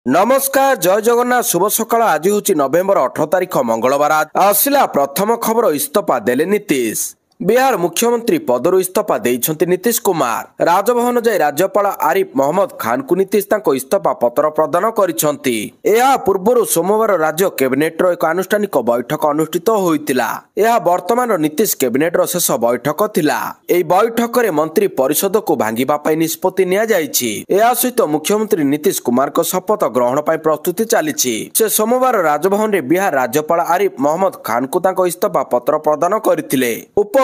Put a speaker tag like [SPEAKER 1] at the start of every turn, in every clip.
[SPEAKER 1] नमस्कार जय जगन्नाथ शुभ सकाळ। आज हूँ नवेम्बर 18 तारिख मंगलवार। आसला प्रथम खबर इस्तीफा देले नीतीश। बिहार मुख्यमंत्री पदरु इस्तीफा देइछन्ति नीतीश कुमार। राजभवन जाय राज्यपाल आरिफ मोहम्मद खान को नीतीश तांको इस्तीफा पत्र प्रदान करिसन्ति। एहा पूर्वरु सोमवार राज्य कैबिनेट रो एक आनुष्ठानिक बैठक अनुष्ठित होइतिला। एहा वर्तमान नीतीश कैबिनेट रो शेष बैठक थिला। एई बैठक रे मंत्री परिषद को भांगिबा पई निष्पत्ति निया जायछि। एहा सहित मुख्यमंत्री नीतीश कुमार को शपथ ग्रहण पई प्रस्तुति चालिछि। से सोमवार राजभवन रे बिहार राज्यपाल आरिफ मोहम्मद खान को तांको इस्तीफा पत्र प्रदान करथिले।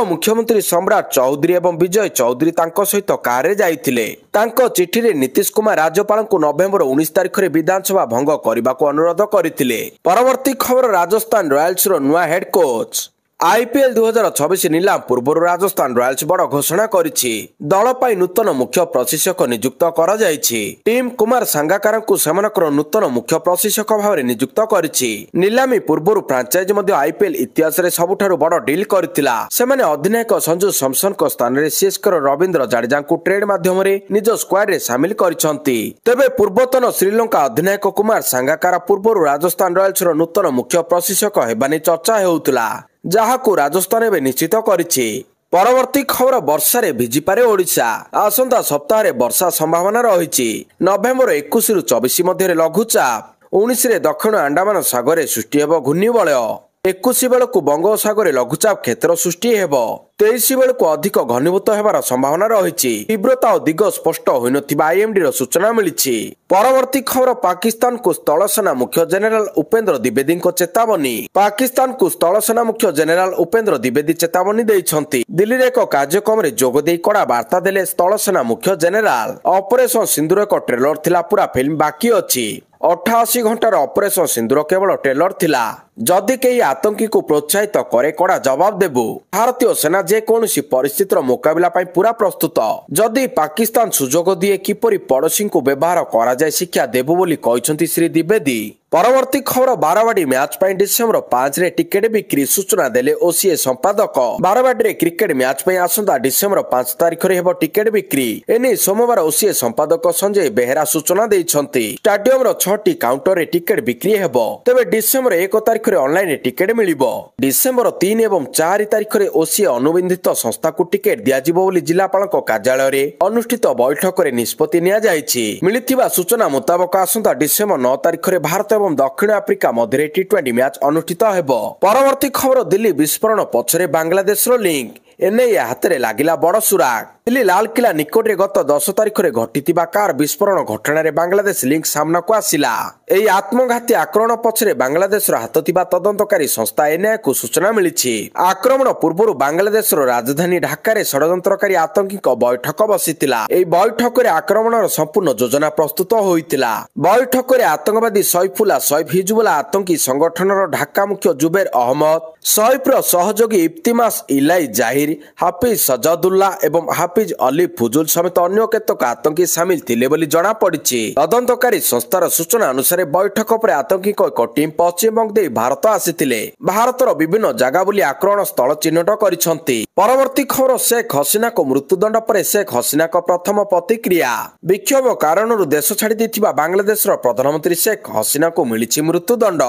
[SPEAKER 1] मुख्यमंत्री सम्राट चौधरी एवं विजय चौधरी तांको सहित कार जाइथिले। तांको चिठी रे नीतीश कुमार राज्यपाल को नवेम्बर 19 तारिख रे विधानसभा भंग करने को अनुरोध करथिले। परवर्ती खबर राजस्थान रॉयल्स रो नुआ हेड कोच। आईपीएल 2026 नीलाम पूर्व राजस्थान रॉयल्स बड़ घोषणा करिछि। दल पाई नूतन मुख्य प्रशिक्षक नियुक्त करा जायछि। टीम कुमार सांगाकार को सेमानकर नूतन मुख्य प्रशिक्षक भाव नियुक्त करिछि। नीलामी पूर्व फ्रांचाइज मध्ये आईपीएल इतिहास रे सबुठारु बड़ डील करथिला। सेमाने अधिनायक संजू सैमसन को स्थान रे सीएसके रविंद्र जाडेजा को ट्रेड माध्यम रे निज स्क्वाड रे शामिल करिसंती। तेबे पूर्वतन श्रीलंका अधिनायक कुमार सांगाकार पूर्व राजस्थान रॉयल्स रो नूतन मुख्य प्रशिक्षक हेबानी चर्चा हेउतला, जहाकू राजस्थान एवं निश्चित करिछि। परवर्ती खबर वर्षा रे भिजी पारे ओडिशा। आसंता सप्ताह रे वर्षा संभावना रहिछि। नवेम्बर 21 रु 24 मध्य लघुचाप, 19 रे दक्षिण अंडमान सागर रे सृष्टि हेबो घूर्णिबलय। 21 बेलू बंगोपसागर लघुचाप क्षेत्र सृष्टि हेबो। 23 बेलू अधिक घनीभूत हेबार संभावना रहिछि। तीव्रता और दिग स्पष्ट होई नथिबा आईएमडी रो सूचना मिलिछि। परवर्ती खबर पाकिस्तान को स्थल सेना मुख्य जनरल उपेंद्र द्विवेदी को चेतावनी। पाकिस्तान को स्थल सेना मुख्य जनरल उपेंद्र द्विवेदी चेतावनी देइछन्ति। दिल्ली रे एक कार्यक्रम रे जोग देई कड़ा वार्ता देले स्थल सेना मुख्य जनरल। ऑपरेशन सिंदूर एक ट्रेलर थिला, पूरा फिल्म बाकी अछि। 88 घंटार ऑपरेशन सिंदूर केवल ट्रेलर थिला। जदि कई आतंकी को प्रोत्साहित करे कड़ा जवाब देबु। भारतीय सेना जे कौनसी परिस्थितिर मुकाबला पाई पूरा प्रस्तुत। जदि पाकिस्तान सुजोग दिए किपरि पड़ोसी को व्यवहार करा जाय शिक्षा देबु बोली कहिसंती श्री द्विवेदी। परवर्ती खबर बारवाडी मैच पाई डिसेंबर 5 रे टिकेट बिक्री सूचना देले ओसीए संपादक। बारवाडी रे क्रिकेट मैच पाई आसंता डिसेंबर 5 तारिख रे हेबो टिकेट बिक्री। एने सोमवार ओसीए संपादक संजय बेहेरा सूचना देइछंती। स्टेडियम रो 6टी काउंटर रे टिकेट बिक्री हेबो। तबे डिसेंबर 1 तारिख रे ऑनलाइन टिकेट मिलिबो। डिसेंबर 3 एवं 4 तारिख रे ओसीए अनुबंधित संस्था को टिकेट दिया जिवो बोली जिलापाल कार्यालय रे अनुष्ठित बैठक रे निष्पत्ति निया जायछि। मिलिथिबा सूचना मुताबक आसंता डिसेंबर 9 तारिख रे भारत दक्षिण आफ्रिका मध्य टी20 मैच अनुष्ठित हेबो। परवर्ती खबर दिल्ली विस्फोरण पछरे बांग्लादेश रो लिंक। एने हाथ में लागिला बड़ सुराग। दिल्ली लाल किला निकट रे गत 10 तारिख रे घटिथिबा कार विस्फोरण घटना रे बांग्लादेश लिंक सामना को आसिला। एई आत्मघाती आक्रमण पछरे बांग्लादेश रो हाथ थिबा तदंतकारी संस्था एनआईए को सूचना मिलिछि। आक्रमण पूर्व बांग्लादेश रो राजधानी ढाका रे षडयंत्रकारी आतंकी बैठक बसितिला। एई बैठक रे आक्रमण रो संपूर्ण योजना प्रस्तुत होइतिला। बैठक रे आतंकवादी सैफुल्लाह सैफ हिजबुल्लाह आतंकी संगठन रो ढाका मुख्य जुबैर अहमद, सैफ रो सहयोगी इफ्तिमास इलाई जाहिर, हाफिज सजादुल्लाह एवं हाफिज अली फुजुल समेत अन्य केतक आतंकी सामिल थिले बोली जणा पड़िछि। तदंतकारी संस्थार सूचना अनुसार बैठक पर आतंकी एक टीम पश्चिम बंग दे भारत आसिथिले। भारतर विभिन्न जगह बोली आक्रमण स्थल चिन्हट करिसंती। परवर्ती खबर शेख हसीना को मृत्युदंड पर शेख हसीना को प्रथम प्रतिक्रिया। विक्षोभ कारणरू देश छाड़ी देथिबा बांग्लादेश प्रधानमंत्री शेख हसीना को मिलिछि मृत्युदंड।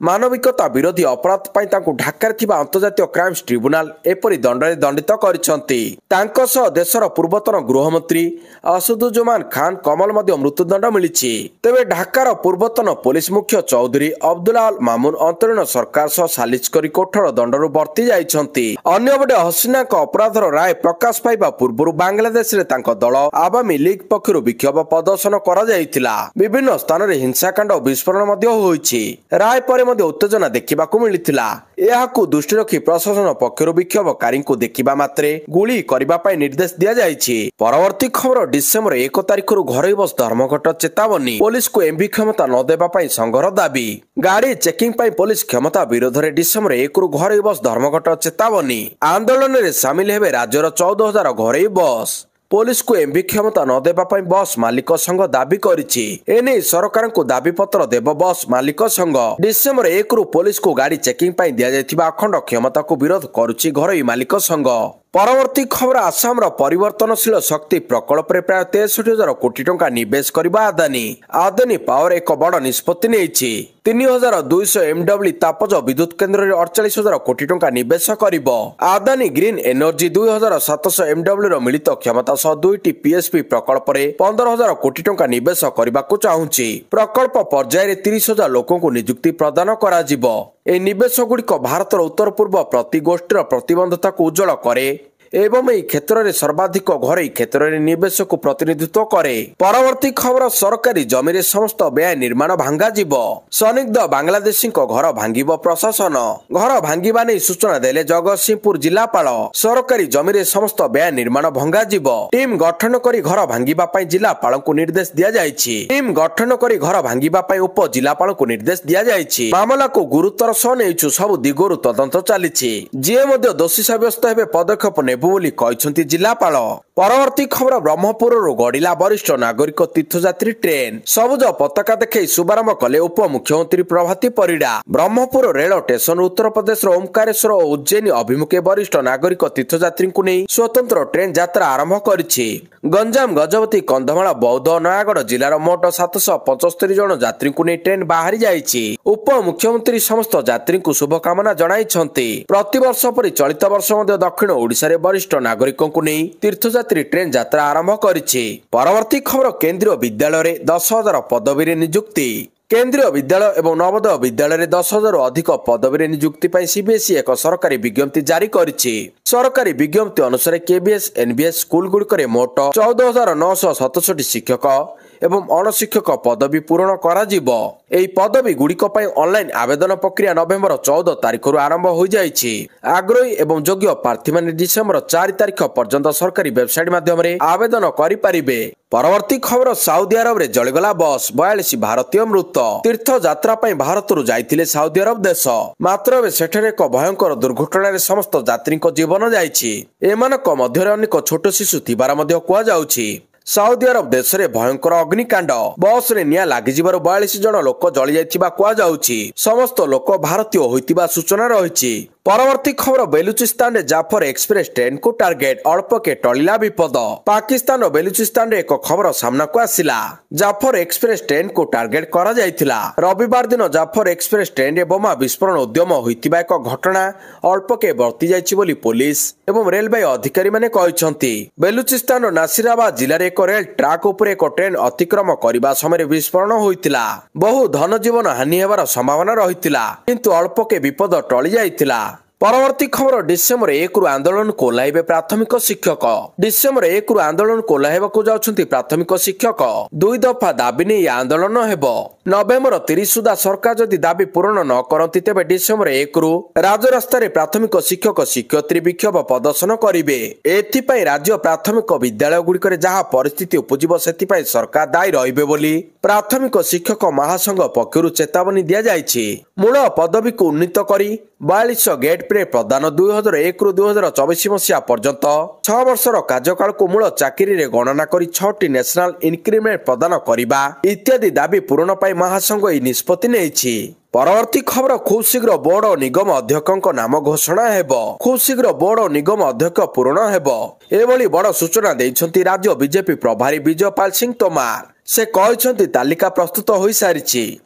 [SPEAKER 1] मानविकता विरोधी अपराध पाई तांको ढाकार थिबा अंतर्जातीय क्राइम्स ट्रिब्यूनाल एपरि दंडरे दंडित करिसंती। तांको सह देशर पूर्वतन गृहमंत्री असदुज्जमान खान कमल मध्ये मृत्युदंड मिलिछि। तेबे ढाकार पूर्वतन पुलिस मुख्य चौधरी अब्दुल्ला अल मामुन अंतरीण सरकार सह सालिस करी कोठर दंडरू बर्ती जाइछंती। अन्यबडे हसीना को अपराधर राय प्रकाश पाइबा पूर्व बांग्लादेश रे तांको दल आवामी लीग पक्षरु विक्षोभ प्रदर्शन करा जाइतिला। विभिन्न स्थान रे हिंसाकांड और विस्फोरण मध्ये होइछि। राय पर उत्तेजना देखा मिलता। यहाकू दृष्टि रखी प्रशासन पक्षर विक्षोभकारी को देखा मात्रे गुली करने निर्देश दि जाइछि। परवर्ती खबर डिसेंबर 1 तारिख घर बस धर्मघट चेतावनी। पुलिस को एमबी क्षमता न देबा संघर दाबी। गाड़ी चेकिंग पुलिस क्षमता विरोध में डिसेंबर 1 घर बस धर्मघट चेतावनी। आंदोलन में सामिल हेबे राज्यर 14,000 घर बस। पुलिस को एमबी क्षमता न देबा पई बस मालिक संघ दाबी करिछि। एने सरकार को दाबी पत्र देव बस मालिक संघ। डिसेंबर 1 रु पुलिस को गाड़ी चेकिंग पई दिया जायथिबा अखंड क्षमता को विरोध करुछि घरोई मालिक संघ। परवर्ती खबर आसाम परिवर्तनशील शक्ति प्रकल्प में प्राय 63,000 कोटी टंका निवेश करबा आदानी पावर एक बड़ निष्पत्ति नेइछि। 3,200 MW तापज विद्युत केन्द्र में 48,000 कोटी टंका निवेश करिबो। आदानी ग्रीन एनर्जी 2,700 MW मिलित क्षमता सह 2टी PSP प्रकल्प में 15,000 कोटी टंका निवेश करबाकू चाहुछि। प्रकल्प पर्याय 30,000 लोकंकु नियुक्ति प्रदान करा जिवो। ए निवेश गुड़िक भारतर उत्तर पूर्व प्रतिगोष्ठीर प्रतिबद्धता को उज्जवल करे एवं यह क्षेत्र में सर्वाधिक घरे क्षेत्र में निवेश को प्रतिनिधित्व करे। परवर्ती खबर सरकारी जमी रे समस्त व्यय निर्माण भांगा जीव। संदिग्ध बांग्लादेशी घर भांगिब प्रशासन। घर भांगिबा नहीं सूचना देले जगतसिंहपुर जिलापाल। सरकारी जमी रे समस्त व्यय निर्माण भंगा जीव। टीम गठन करी घर भांगिबा पई जिलापाल को निर्देश दिया जायछि। टीम गठन करी घर भांगिबा पई उप जिलापाल को निर्देश दिया जायछि। मामला को गुरुतर सह नेइछु सब दिगरु तदंत चलिछि। जे मध्ये दोषी साब्यस्त हेबे पदक्षेप ने बोली कहते जिलापाल। परवर्ती खबर ब्रह्मपुर गड़िला वरिष्ठ नागरिक तीर्थयात्री ट्रेन। सबुज पताका देखै शुभारंभ कले उप मुख्यमंत्री प्रभाती परिडा। ब्रह्मपुर रेल स्टेशन उत्तर प्रदेश ओमकारेश्वर और उज्जैन अभिमुखे वरिष्ठ नागरिक तीर्थयात्री को नहीं स्वतंत्र ट्रेन यात्रा आरंभ करिछि। गंजाम गजपति कंधमाल बौद्ध नयागढ़ जिलार मोट 775 जन यात्री को नहीं ट्रेन बाहरी जाइछि। उप मुख्यमंत्री समस्त यात्री को शुभकामना जणाइछन्ति। प्रतिवर्ष परि चलित वर्ष मध्य दक्षिण ओडिशा रे वरिष्ठ नागरिकों को नहीं तीर्थयात्री ट्रेन यात्रा आरंभ करिछि। परवर्ती खबर केंद्रीय विद्यालय रे 10,000 पदवी नियुक्ति। केंद्रीय विद्यालय एवं नवोदय विद्यालय 10,000 अधिक पदवी नियुक्ति पर सीबीएसई एक सरकारी विज्ञप्ति जारी करिछि। सरकारी विज्ञप्ति अनुसार केबीएस एनबीएस स्कूल गुड़िक मोट 14,967 शिक्षक एवं अणशिक्षक पदवी पूरण करा जिवो। एही पदवी गुड़िक ऑनलाइन आवेदन प्रक्रिया नवेम्बर 14 तारिख आरंभ हो जाइछि। आग्रही एवं योग्य प्रार्थी माने डिसेम्बर 4 तारिख पर्यंत सरकारी वेबसाइट माध्यम आवेदन करि परिबे। परवर्ती खबर साउदी अरब रे जलिगला बस 42 भारतीय मृत। तीर्थ यात्रा भारत जाइथिले साउदी अरब देश। मात्र सेठरे एक भयंकर दुर्घटना रे समस्त यात्री जीवन जाइछि। एमानक मध्यरे अनेक छोट शिशु थिबार मध्य कुआ जाउछि। साउदी अरब देश में भयंकर अग्निकांड। बस रे निया लागि जिबार 42 जन लोक जली जाइथिबा कुआ जाउछि। समस्त लोक भारतीय होइतिबा सूचना रहिछि। परवर्ती खबर बेलुचिस्तान रे जाफर एक्सप्रेस ट्रेन को टार्गेट अल्प के टलिला विपद। पाकिस्तान और बेलुचिस्तान रे एक खबर सामना को आसिला। जाफर एक्सप्रेस ट्रेन को टार्गेट करा जाइथिला। रविवार दिन जाफर एक्सप्रेस ट्रेन रे बोमा विस्फोरण उद्यम होइतिबा एक घटना अल्प के वर्ती जाइछि बोली पुलिस एवं रेलवे अधिकारी माने कहिसंती। बेलुचिस्तान और नासिराबाद जिले रे एक रेल ट्रैक ऊपर एक ट्रेन अतिक्रम करबा समय विस्फोरण होइतिला। बहु धन जीवन हानि हेबार संभावना रहितिला किंतु अल्प के विपद टली जाइतिला। परवर्ती खबर डिसेम्बर 1 रु आंदोलन को ओह्लाइबे प्राथमिक शिक्षक। डिसेम्बर 1 रु आंदोलन को ओह्लाइबाकू जाउछन्ति प्राथमिक शिक्षक। 2 दफा दाबी नै आंदोलन हेबो। नवेम्बर 30 सुधा सरकार जदि दाबी पूर्ण न करती तेबे डिसेम्बर 1 रु राजरास्ता रे प्राथमिक शिक्षक शिक्षयित्री विक्षोभ प्रदर्शन करिवे। एथिपाई राज्य प्राथमिक विद्यालय गुड़िकरे जहा परिस्थिति उपजिब सेथिपाई सरकार दायी रहिबे बोली प्राथमिक शिक्षक महासंघ पक्षरु चेतावनी दिया जाइछि। मूल पदवी को उन्नीत करी 42 गेट पे प्रदान 2001 रु 2024 मसीहा पर्यंत 6 वर्षर कार्यकाल को मूल चाकरी रे गणना करी 6टी नेशनल इंक्रीमेंट प्रदान करिबा इत्यादि दाबी पूरण पाई महासंघ ई निष्पत्ति नेइछि। परवर्ती खबर खूब शीघ्र बोर्ड और निगम अध्यक्षों नाम घोषणा हेबो। खूब शीघ्र बोर्ड और निगम अध्यक्ष पूर्ण हेबो एभली बड़ सूचना दैछन्ति राज्य बीजेपी प्रभारी विजयपाल सिंह तोमार। से कहते तालिका प्रस्तुत हो सारी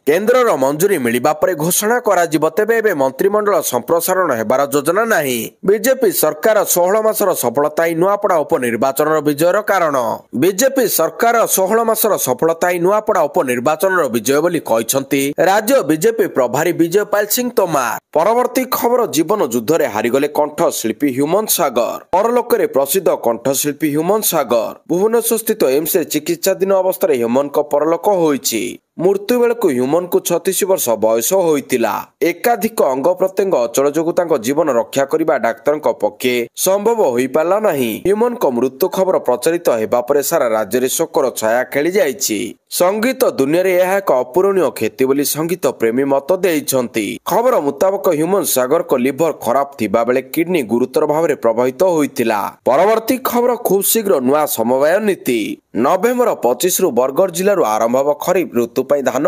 [SPEAKER 1] केन्द्र मंजूरी मिलिबा परे घोषणा करा जिवो। तेबे एबे मंत्रिमंडल संप्रसारण हेबार योजना नाही। बीजेपी सरकार 16 मासर सफलता नुआपड़ा उपनिर्वाचन विजयर कारण। बीजेपी सरकार 16 मासर सफलता नुआपड़ा उपनिर्वाचन विजय बोली कहते राज्य बीजेपी प्रभारी विजयपाल सिंह तोमार। परवर्ती खबर जीवन युद्ध रे हारिगले कंठशिल्पी ह्यूमन सागर। परलोकरे प्रसिद्ध कंठशिल्पी ह्यूमन सागर भुवनेश्वर स्थित एम्स रे चिकित्साधीन अवस्था ह्यूमन को परलोक होइछि। मृत्यु बेल को ह्यूमन को 36 वर्ष बयस होइतिला। एकाधिक अंग प्रत्यंग अचल जोगु तांको जीवन रक्षा करिबा डाक्टर पक्षे संभव होई पाला नाही। ह्यूमन को मृत्यु खबर प्रचारित हेबा परे सारा राज्य रे शोकर छाया खेली जाइछि। संगीत दुनिया रे यह एक अपूरणीय क्षति बोली संगीत प्रेमी मत देइछन्ति। खबर मुताबक ह्यूमन सागर को लिवर खराब थिबा बेले किडनी गुरुतर भाव में प्रभावित होइतिला। परवर्ती खबर खूब शीघ्र नुआ समवाय नीति। नवेम्बर 25 रु बरगढ़ जिल्ला आरंभ हब खरीफ ऋतु ପାଇଁ ଧାନ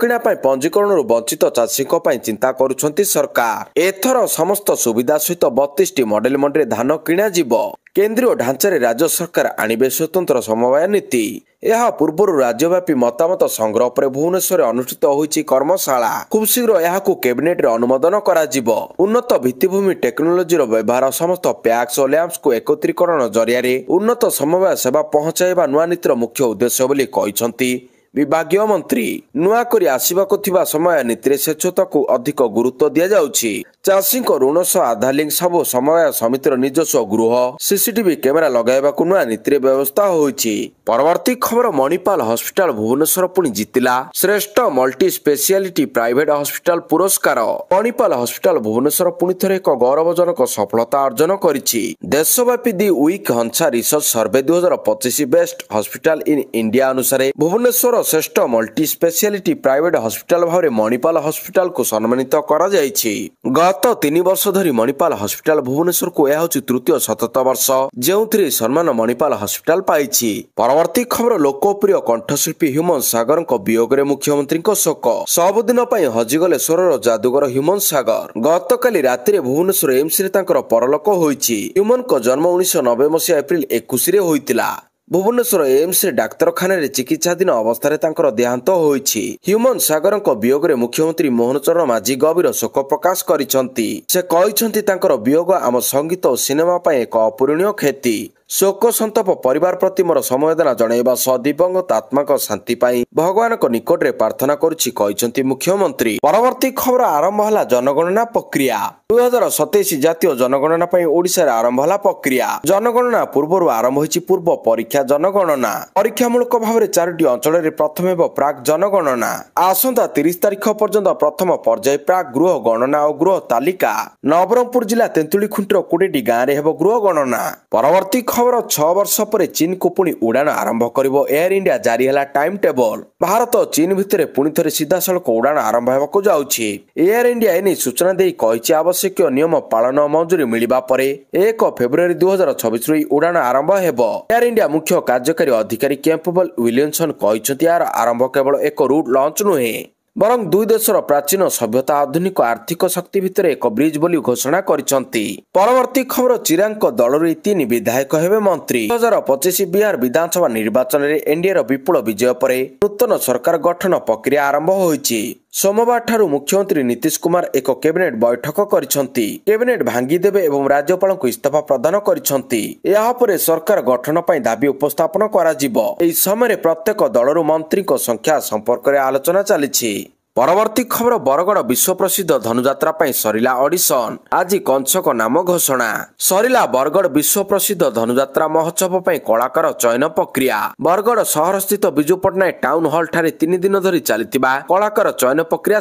[SPEAKER 1] କିଣା ପାଇଁ ପଞ୍ଜୀକରଣରୁ ବଞ୍ଚିତ ଚାଷୀଙ୍କ ପାଇଁ ଚିନ୍ତା କରୁଛନ୍ତି ସରକାର। ଏଥର ସମସ୍ତ ସୁବିଧା ସହିତ 32ଟି ମଡେଲ ମଣ୍ଡିରେ ଧାନ କିଣାଯିବ। କେନ୍ଦ୍ରୀୟ ଢାଞ୍ଚାରେ ରାଜ୍ୟ ସରକାର ଆଣିବେ ସ୍ୱତନ୍ତ୍ର ସମବାୟ ନୀତି। ଏହା ପୂର୍ବରୁ ରାଜ୍ୟବ୍ୟାପୀ ମତାମତ ସଂଗ୍ରହ ପରେ ଭୁବନେଶ୍ୱରରେ ଅନୁଷ୍ଠିତ ହୋଇଛି କର୍ମଶାଳା। ଖୁବ୍ ଶୀଘ୍ର ଏହାକୁ କ୍ୟାବିନେଟରେ ଅନୁମୋଦନ କରାଯିବ। ଉନ୍ନତ ଭିତ୍ତିଭୂମି ଟେକ୍ନୋଲୋଜିର ବ୍ୟବହାର, ସମସ୍ତ ପ୍ୟାକ୍ସ ଓ ଲ୍ୟାମ୍ପସକୁ ଏକତ୍ରୀକରଣ ଜରିଆରେ ଉନ୍ନତ ସମବାୟ ସେବା ପହଞ୍ଚାଇବା ନୂଆ ନୀତିର ମୁଖ୍ୟ ଉଦ୍ଦେଶ୍ୟ ବୋଲି କହିଛନ୍ତି ବିଭାଗୀୟ ମନ୍ତ୍ରୀ। ନୂଆ କରି ଆସିବାକୁ ଥିବା ସମବାୟ ନୀତିରେ ସ୍ୱଚ୍ଛତାକୁ ଅଧିକ ଗୁରୁତ୍ୱ ଦିଆଯାଉଛି। ଚାଷୀଙ୍କ ଋଣ ସହ ଆଧାର ଲିଙ୍କ ସବୁ ସମବାୟ ସମିତିର ନିଜସ୍ୱ ଗୃହ ସିସିଟିଭି କ୍ୟାମେରା ଲଗାଇବାକୁ ନୂଆ ନୀତିରେ ବ୍ୟବସ୍ଥା ହୋଇଛି। ପରବର୍ତ୍ତୀ ଖବର, ମଣିପାଲ ହସ୍ପିଟାଲ ଭୁବନେଶ୍ୱର ପୁଣି ଜିତିଲା ଶ୍ରେଷ୍ଠ ମଲ୍ଟି ସ୍ପେଶିଆଲିଟି ପ୍ରାଇଭେଟ ହସ୍ପିଟାଲ ପୁରସ୍କାର। ମଣିପାଲ ହସ୍ପିଟାଲ ଭୁବନେଶ୍ୱର ପୁଣି ଥରେ ଏକ ଗୌରବଜନକ ସଫଳତା ଅର୍ଜନ କରିଛି। ଦେଶବ୍ୟାପୀ the week Hansa research survey 2025 best hospital in India ଅନୁସାରେ ଭୁବନେଶ୍ୱର ଶ୍ରେଷ୍ଠ ମଲ୍ଟି ସ୍ପେଶିଆଲିଟି ପ୍ରାଇଭେଟ ହସ୍ପିଟାଲ ଭାବରେ ମଣିପାଲ ହସ୍ପିଟାଲକୁ ସମ୍ମାନିତ କରାଯାଇଛି। ଗତ 3 ବର୍ଷ ଧରି ମଣିପାଲ ହସ୍ପିଟାଲ ଭୁବନେଶ୍ୱରକୁ ଏହା ହେଉଛି ତୃତୀୟ ଶତକ ବର୍ଷ ଯେଉଁଥିରେ ସମ୍ମାନ ମଣିପାଲ ହସ୍ପିଟାଲ ପାଇଛି। ପରବର୍ତ୍ତୀ ଖବର, ଲୋକପ୍ରିୟ କଣ୍ଠଶିଳ୍ପୀ ହ୍ୟୁମାନ ସାଗରଙ୍କ ବିୟୋଗରେ ମୁଖ୍ୟମନ୍ତ୍ରୀଙ୍କ ଶୋକ। ସବୁଦିନ ପାଇଁ ହଜିଗଲେ ସ୍ୱରର ଯାଦୁଗର ହ୍ୟୁମାନ ସାଗର। ଗତକାଲି ରାତିରେ ଭୁବନେଶ୍ୱର ଏମ୍ସରେ ତାଙ୍କର ପରଲୋକ ହୋଇଛି। ହ୍ୟୁମାନଙ୍କ ଜନ୍ମ 1990 ମସିହା ଏପ୍ରିଲ 21ରେ ହୋଇଥିଲା। ଭୁବନେଶ୍ୱର ଏମ୍ସରେ ଡାକ୍ତରଖାନାରେ ଚିକିତ୍ସାଧୀନ ଅବସ୍ଥାରେ ତାଙ୍କର ଦେହାନ୍ତ ହୋଇଛି। ହ୍ୟୁମାନ ସାଗରଙ୍କ ବିୟୋଗରେ ମୁଖ୍ୟମନ୍ତ୍ରୀ ମୋହନ ଚରଣ ମାଝୀ ଗଭୀର ଶୋକ ପ୍ରକାଶ କରିଛନ୍ତି। ସେ କହିଛନ୍ତି ତାଙ୍କର ବିୟୋଗ ଆମ ସଙ୍ଗୀତ ଓ ସିନେମା ପାଇଁ ଏକ ଅପୂରଣୀୟ କ୍ଷତି। ଶୋକ ସନ୍ତପ ପରିବାର ପ୍ରତି ମୋର ସମବେଦନା ଜଣାଇବା ସହ ଦିବଂଗତ ଆତ୍ମାଙ୍କ ଶାନ୍ତି ପାଇଁ ଭଗବାନଙ୍କ ନିକଟରେ ପ୍ରାର୍ଥନା କରୁଛି କହିଛନ୍ତି ମୁଖ୍ୟମନ୍ତ୍ରୀ। ପରବର୍ତ୍ତୀ ଖବର, ଆରମ୍ଭ ହେଲା ଜନଗଣନା ପ୍ରକ୍ରିୟା। 2027 ଜାତୀୟ ଜନଗଣନା ପାଇଁ ଓଡ଼ିଶାରେ ଆରମ୍ଭ ହେଲା ପ୍ରକ୍ରିୟା। ଜନଗଣନା ପୂର୍ବରୁ ଆରମ୍ଭ ହୋଇଛି ପୂର୍ବ ପରୀକ୍ଷା ଜନଗଣନା। ପରୀକ୍ଷାମୂଳକ ଭାବରେ 4ଟି ଅଞ୍ଚଳରେ ପ୍ରଥମେ ହେବ ପ୍ରାକ୍ ଜନଗଣନା। ଆସନ୍ତା 30 ତାରିଖ ପର୍ଯ୍ୟନ୍ତ ପ୍ରଥମ ପର୍ଯ୍ୟାୟ ପ୍ରାକ୍ ଗୃହ ଗଣନା ଓ ଗୃହ ତାଲିକା। ନବରଙ୍ଗପୁର ଜିଲ୍ଲା ତେନ୍ତୁଳିଖୁଣ୍ଟିର 20ଟି ଗାଁରେ ହେବ ଗୃହ ଗଣନା। ପରବର୍ତ୍ତୀ ଖବର, 6 ବର୍ଷ ପରେ ଚୀନକୁ ପୁଣି ଉଡ଼ାଣ ଆରମ୍ଭ କରିବ ଏୟାର ଇଣ୍ଡିଆ, ଜାରି ହେଲା ଟାଇମ ଟେବଲ। ଭାରତ ଓ ଚୀନ ଭିତରେ ପୁଣି ଥରେ ସିଧାସଳଖ ଉଡ଼ାଣ ଆରମ୍ଭ ହେବାକୁ ଯାଉଛି। ଏୟାର ଇଣ୍ଡିଆ ଏନେଇ ସୂଚନା ଦେଇ କହିଛି ଆବଶ୍ୟକୀୟ ନିୟମ ପାଳନ ମଞ୍ଜୁରୀ ମିଳିବା ପରେ 1 ଫେବୃଆରୀ 2026ରୁ ଏହି ଉଡ଼ାଣ ଆରମ୍ଭ ହେବ। ଏୟାର ଇଣ୍ଡିଆ ମୁଖ୍ୟ କାର୍ଯ୍ୟକାରୀ ଅଧିକାରୀ କ୍ୟାମ୍ପବେଲ ୱିଲିୟମସନ୍ କହିଛନ୍ତି ଏହାର ଆରମ୍ଭ କେବଳ ଏକ ରୁଟ୍ ଲଞ୍ଚ ନୁହେଁ, ବରଂ ଦୁଇ ଦେଶର ପ୍ରାଚୀନ ସଭ୍ୟତା ଆଧୁନିକ ଆର୍ଥିକ ଶକ୍ତି ଭିତରେ ଏକ ବ୍ରିଜ ବୋଲି ଘୋଷଣା କରିଛନ୍ତି। ପରବର୍ତ୍ତୀ ଖବର, ଚିରାଗଙ୍କ ଦଳରୁ 3 ବିଧାୟକ ହେବେ ମନ୍ତ୍ରୀ। 2025 ବିହାର ବିଧାନସଭା ନିର୍ବାଚନରେ ଏନଡିଏର ବିପୁଳ ବିଜୟ ପରେ ନୂତନ ସରକାର ଗଠନ ପ୍ରକ୍ରିୟା ଆରମ୍ଭ ହୋଇଛି। ସୋମବାର ଠାରୁ ମୁଖ୍ୟମନ୍ତ୍ରୀ ନୀତିଶ କୁମାର ଏକ କ୍ୟାବିନେଟ ବୈଠକ କରିଛନ୍ତି। କ୍ୟାବିନେଟ ଭାଙ୍ଗିଦେବେ ଏବଂ ରାଜ୍ୟପାଳଙ୍କୁ ଇସ୍ତଫା ପ୍ରଦାନ କରିଛନ୍ତି। ଏହାପରେ ସରକାର ଗଠନ ପାଇଁ ଦାବି ଉପସ୍ଥାପନ କରାଯିବ। ଏହି ସମୟରେ ପ୍ରତ୍ୟେକ ଦଳରୁ ମନ୍ତ୍ରୀଙ୍କ ସଂଖ୍ୟା ସମ୍ପର୍କରେ ଆଲୋଚନା ଚାଲିଛି। ପରବର୍ତ୍ତୀ ଖବର, ବରଗଡ଼ ବିଶ୍ୱ ପ୍ରସିଦ୍ଧ ଧନୁଯାତ୍ରା ପାଇଁ ସରିଲା ଅଡିସନ। ଆଜି କଂସକ ନାମ ଘୋଷଣା। ସରିଲା ବରଗଡ଼ ବିଶ୍ୱ ପ୍ରସିଦ୍ଧ ଧନୁଯାତ୍ରା ମହୋତ୍ସବ ପାଇଁ କଳାକାର ଚୟନ ପ୍ରକ୍ରିୟା। ବରଗଡ଼ ସହରସ୍ଥିତ ବିଜୁ ପଟ୍ଟନାୟକ ଟାଉନ ହଲ ଠାରେ 3 ଦିନ ଧରି ଚାଲିଥିବା କଳାକାର ଚୟନ ପ୍ରକ୍ରିୟା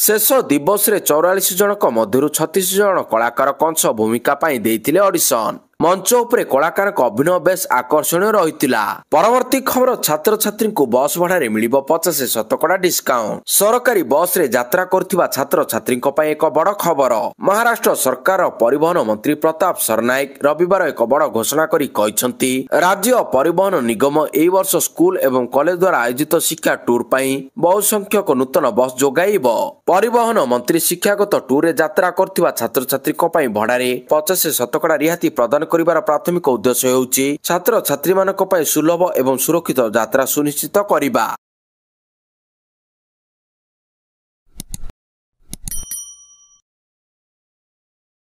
[SPEAKER 1] ଶେଷ ଦିବସରେ 44 ଜଣଙ୍କ ମଧ୍ୟରୁ 36 ଜଣ କଳାକାର କଂସ ଭୂମିକା ପାଇଁ ଦେଇଥିଲେ ଅଡିସନ। ମଞ୍ଚ ଉପରେ କଳାକାରଙ୍କ ଅଭିନୟ ବେଶ ଆକର୍ଷଣୀୟ ରହିଥିଲା। ପରବର୍ତ୍ତୀ ଖବର, ଛାତ୍ରଛାତ୍ରୀଙ୍କୁ ବସ୍ ଭଡ଼ାରେ ମିଳିବ 50% ଡିସ୍କାଉଣ୍ଟ। ସରକାରୀ ବସ୍ରେ ଯାତ୍ରା କରୁଥିବା ଛାତ୍ରଛାତ୍ରୀଙ୍କ ପାଇଁ ଏକ ବଡ଼ ଖବର। ମହାରାଷ୍ଟ୍ର ସରକାର ପରିବହନ ମନ୍ତ୍ରୀ ପ୍ରତାପ ସରନାୟକ ରବିବାର ଏକ ବଡ଼ ଘୋଷଣା କରି କହିଛନ୍ତି ରାଜ୍ୟ ପରିବହନ ନିଗମ ଏହି ବର୍ଷ ସ୍କୁଲ ଏବଂ କଲେଜ ଦ୍ୱାରା ଆୟୋଜିତ ଶିକ୍ଷା ଟୁର୍ ପାଇଁ ବହୁ ସଂଖ୍ୟକ ନୂତନ ବସ୍ ଯୋଗାଇବ। ପରିବହନ ମନ୍ତ୍ରୀ ଶିକ୍ଷାଗତ ଟୁର୍ରେ ଯାତ୍ରା କରୁଥିବା ଛାତ୍ରଛାତ୍ରୀଙ୍କ ପାଇଁ ଭଡ଼ାରେ 50% ରିହାତି ପ୍ରଦାନ କରିବାର ପ୍ରାଥମିକ ଉଦ୍ଦେଶ୍ୟ ହେଉଛି ଛାତ୍ରଛାତ୍ରୀମାନଙ୍କ ପାଇଁ ସୁଲଭ ଏବଂ ସୁରକ୍ଷିତ ଯାତ୍ରା ସୁନିଶ୍ଚିତ କରିବା।